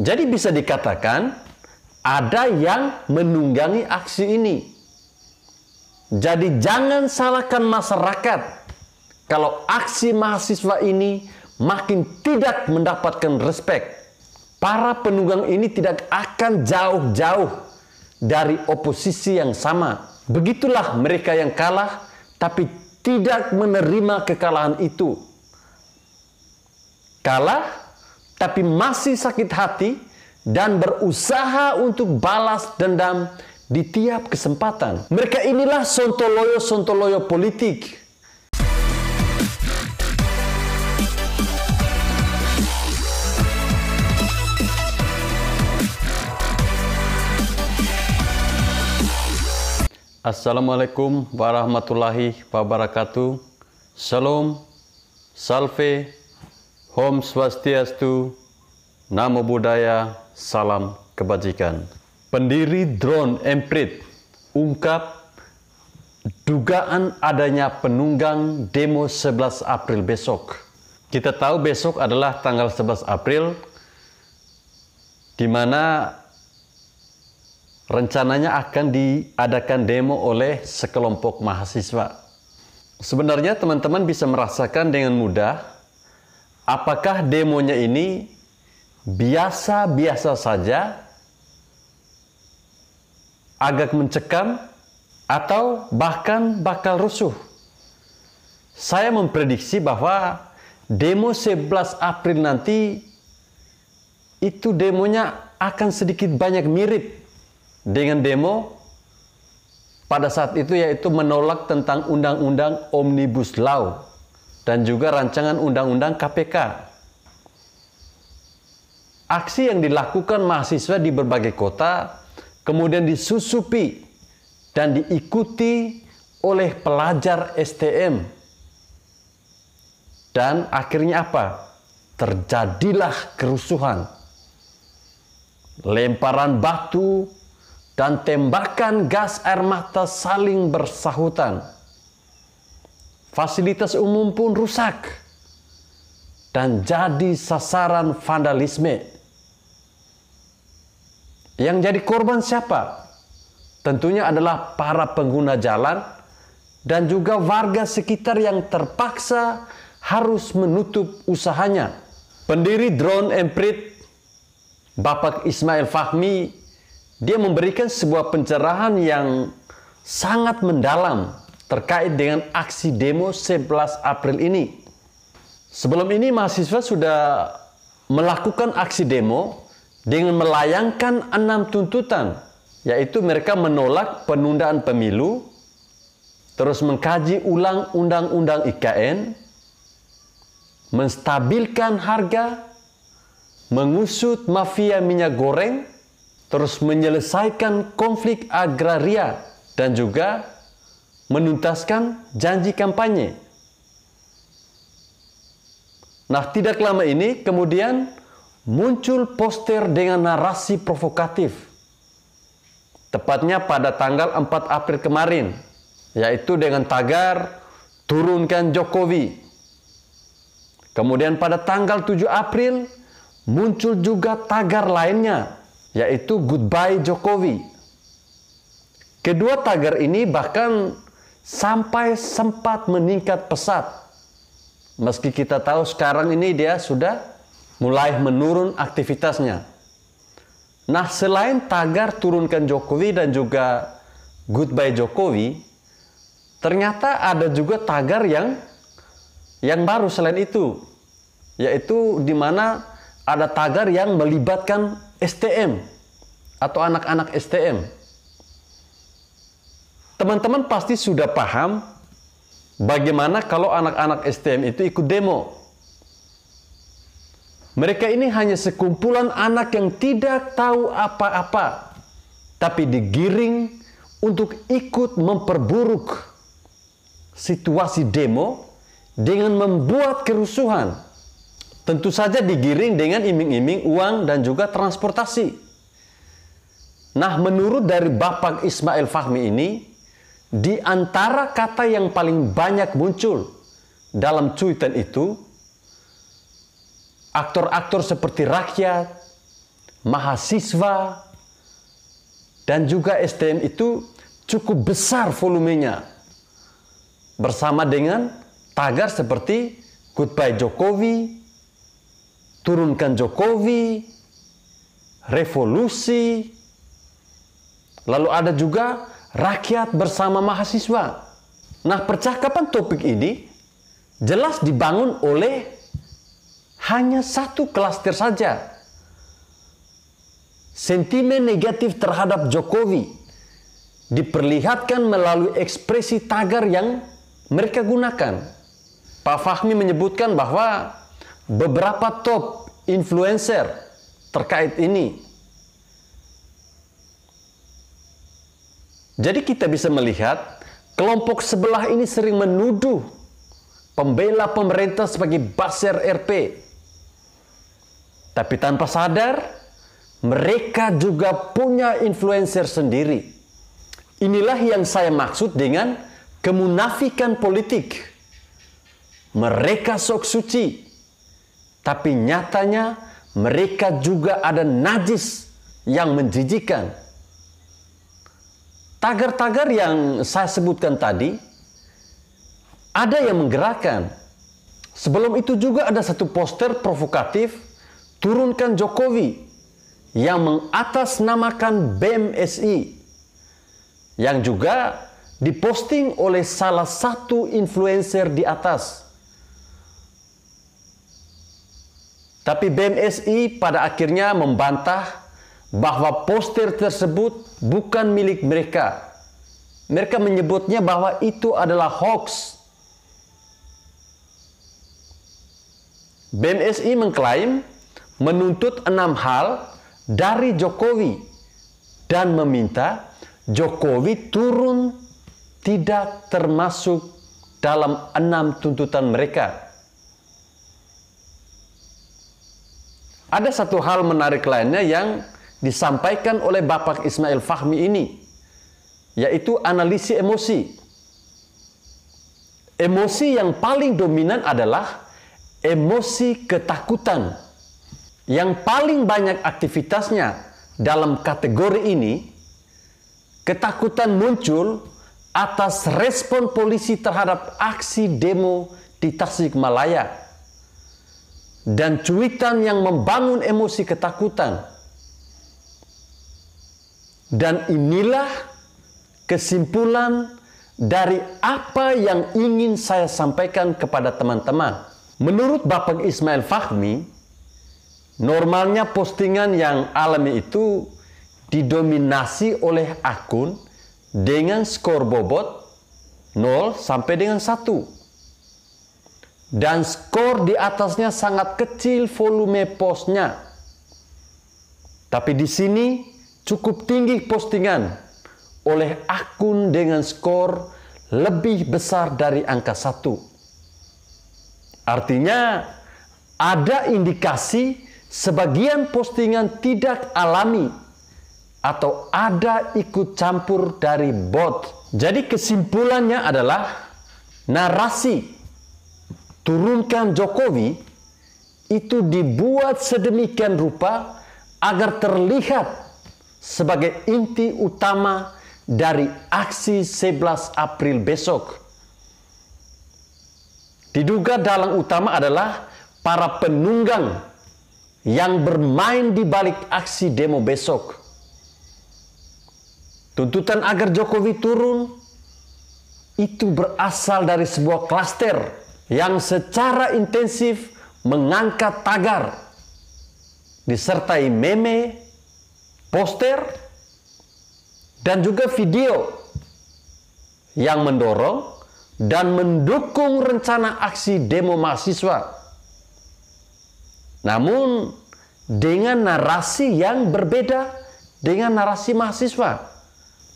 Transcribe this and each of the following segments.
Jadi bisa dikatakan ada yang menunggangi aksi ini. Jadi jangan salahkan masyarakat kalau aksi mahasiswa ini makin tidak mendapatkan respek. Para penunggang ini tidak akan jauh-jauh dari oposisi yang sama. Begitulah mereka yang kalah tapi tidak menerima kekalahan itu. Kalah tapi masih sakit hati dan berusaha untuk balas dendam di tiap kesempatan. Mereka inilah sontoloyo-sontoloyo politik. Assalamualaikum warahmatullahi wabarakatuh. Shalom, salve, Om Swastiastu, Namo Buddhaya, salam kebajikan. Pendiri Drone Emprit ungkap dugaan adanya penunggang demo 11 April besok. Kita tahu besok adalah tanggal 11 April, di mana rencananya akan diadakan demo oleh sekelompok mahasiswa. Sebenarnya teman-teman bisa merasakan dengan mudah apakah demonya ini biasa-biasa saja, agak mencekam, atau bahkan bakal rusuh. Saya memprediksi bahwa demo 11 April nanti itu demonya akan sedikit banyak mirip dengan demo pada saat itu, yaitu menolak tentang undang-undang Omnibus Law dan juga rancangan undang-undang KPK. Aksi yang dilakukan mahasiswa di berbagai kota kemudian disusupi dan diikuti oleh pelajar STM. Dan akhirnya apa? Terjadilah kerusuhan. Lemparan batu dan tembakan gas air mata saling bersahutan. Fasilitas umum pun rusak dan jadi sasaran vandalisme. Yang jadi korban siapa? Tentunya adalah para pengguna jalan dan juga warga sekitar yang terpaksa harus menutup usahanya. Pendiri Drone Emprit, Bapak Ismail Fahmi, dia memberikan sebuah pencerahan yang sangat mendalam terkait dengan aksi demo 11 April ini. Sebelum ini mahasiswa sudah melakukan aksi demo dengan melayangkan 6 tuntutan, yaitu mereka menolak penundaan pemilu, terus mengkaji ulang undang-undang IKN, menstabilkan harga, mengusut mafia minyak goreng, terus menyelesaikan konflik agraria, dan juga menuntaskan janji kampanye. Nah, tidak lama ini kemudian muncul poster dengan narasi provokatif. Tepatnya pada tanggal 4 April kemarin, yaitu dengan tagar "Turunkan Jokowi". Kemudian pada tanggal 7 April muncul juga tagar lainnya, yaitu "Goodbye Jokowi". Kedua tagar ini bahkan sampai sempat meningkat pesat. Meski kita tahu sekarang ini dia sudah mulai menurun aktivitasnya. Nah, selain tagar "Turunkan Jokowi" dan juga "Goodbye Jokowi", ternyata ada juga tagar yang baru selain itu, yaitu di mana ada tagar yang melibatkan STM atau anak-anak STM. Teman-teman pasti sudah paham bagaimana kalau anak-anak STM itu ikut demo. Mereka ini hanya sekumpulan anak yang tidak tahu apa-apa, tapi digiring untuk ikut memperburuk situasi demo dengan membuat kerusuhan. Tentu saja digiring dengan iming-iming uang dan juga transportasi. Nah, menurut dari Bapak Ismail Fahmi ini, di antara kata yang paling banyak muncul dalam cuitan itu, aktor-aktor seperti rakyat, mahasiswa, dan juga STM itu cukup besar volumenya. Bersama dengan tagar seperti Goodbye Jokowi, Turunkan Jokowi, Revolusi, lalu ada juga Rakyat Bersama Mahasiswa. Nah, percakapan topik ini jelas dibangun oleh hanya satu klaster saja. Sentimen negatif terhadap Jokowi diperlihatkan melalui ekspresi tagar yang mereka gunakan. Pak Fahmi menyebutkan bahwa beberapa top influencer terkait ini. Jadi kita bisa melihat kelompok sebelah ini sering menuduh pembela pemerintah sebagai buzzer RP. Tapi tanpa sadar, mereka juga punya influencer sendiri. Inilah yang saya maksud dengan kemunafikan politik. Mereka sok suci, tapi nyatanya mereka juga ada najis yang menjijikan. Tagar-tagar yang saya sebutkan tadi, ada yang menggerakkan. Sebelum itu juga ada satu poster provokatif, Turunkan Jokowi, yang mengatasnamakan BEM-SI, yang juga diposting oleh salah satu influencer di atas. Tapi BEM-SI pada akhirnya membantah bahwa poster tersebut bukan milik mereka. Mereka menyebutnya bahwa itu adalah hoax. BEM-SI mengklaim menuntut 6 hal dari Jokowi dan meminta Jokowi turun tidak termasuk dalam 6 tuntutan mereka. Ada satu hal menarik lainnya yang disampaikan oleh Bapak Ismail Fahmi ini, yaitu analisis emosi. Emosi yang paling dominan adalah emosi ketakutan. Yang paling banyak aktivitasnya dalam kategori ini, ketakutan muncul atas respon polisi terhadap aksi demo di Tasikmalaya dan cuitan yang membangun emosi ketakutan. Dan inilah kesimpulan dari apa yang ingin saya sampaikan kepada teman-teman. Menurut Bapak Ismail Fahmi, normalnya postingan yang alami itu didominasi oleh akun dengan skor bobot 0 sampai dengan 1. Dan skor di atasnya sangat kecil volume postnya. Tapi di sini cukup tinggi postingan oleh akun dengan skor lebih besar dari angka 1. Artinya ada indikasi sebagian postingan tidak alami atau ada ikut campur dari bot. Jadi kesimpulannya adalah narasi turunkan Jokowi itu dibuat sedemikian rupa agar terlihat sebagai inti utama dari aksi 11 April besok. Diduga dalang utama adalah para penunggang yang bermain di balik aksi demo besok. Tuntutan agar Jokowi turun itu berasal dari sebuah klaster yang secara intensif mengangkat tagar, disertai meme, poster, dan juga video yang mendorong dan mendukung rencana aksi demo mahasiswa. Namun dengan narasi yang berbeda dengan narasi mahasiswa.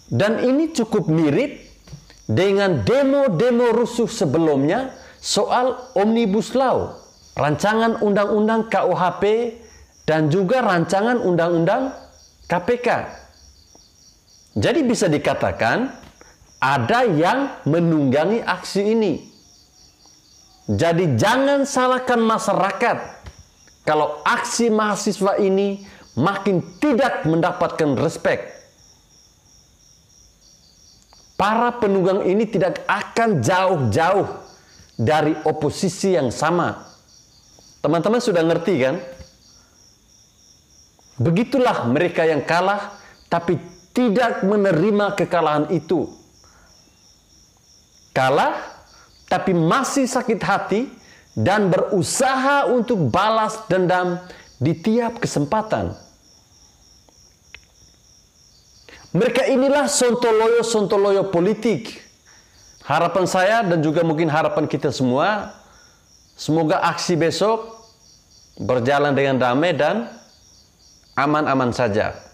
Dan ini cukup mirip dengan demo-demo rusuh sebelumnya soal Omnibus Law, rancangan undang-undang KUHP, dan juga rancangan undang-undang KPK. Jadi bisa dikatakan ada yang menunggangi aksi ini. Jadi jangan salahkan masyarakat kalau aksi mahasiswa ini makin tidak mendapatkan respek. Para penunggang ini tidak akan jauh-jauh dari oposisi yang sama. Teman-teman sudah ngerti kan? Begitulah mereka yang kalah, tapi tidak menerima kekalahan itu. Kalah, tapi masih sakit hati dan berusaha untuk balas dendam di tiap kesempatan. Mereka inilah sontoloyo-sontoloyo politik. Harapan saya dan juga mungkin harapan kita semua, semoga aksi besok berjalan dengan damai dan aman-aman saja.